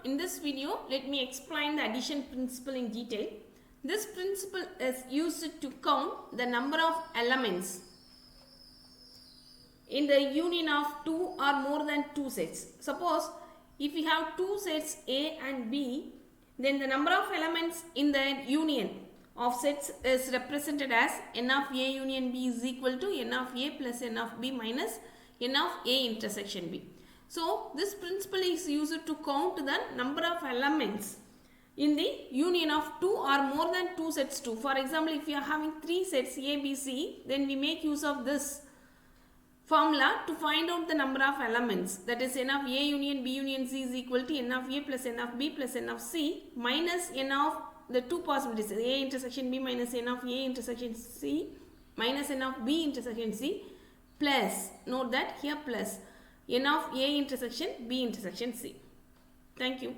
in this video, let me explain the addition principle in detail. This principle is used to count the number of elements in the union of two or more than two sets. Suppose if we have two sets A and B, then the number of elements in the union of sets is represented as n of A union B is equal to n of A plus n of B minus n of A intersection B. So, this principle is used to count the number of elements in the union of two or more than two sets too. For example, if you are having three sets A, B, C, then we make use of this formula to find out the number of elements, that is n of A union B union C is equal to n of A plus n of B plus n of C minus n of the two possibilities, A intersection B minus n of A intersection C minus n of B intersection C plus, note that here plus n of A intersection B intersection C. Thank you.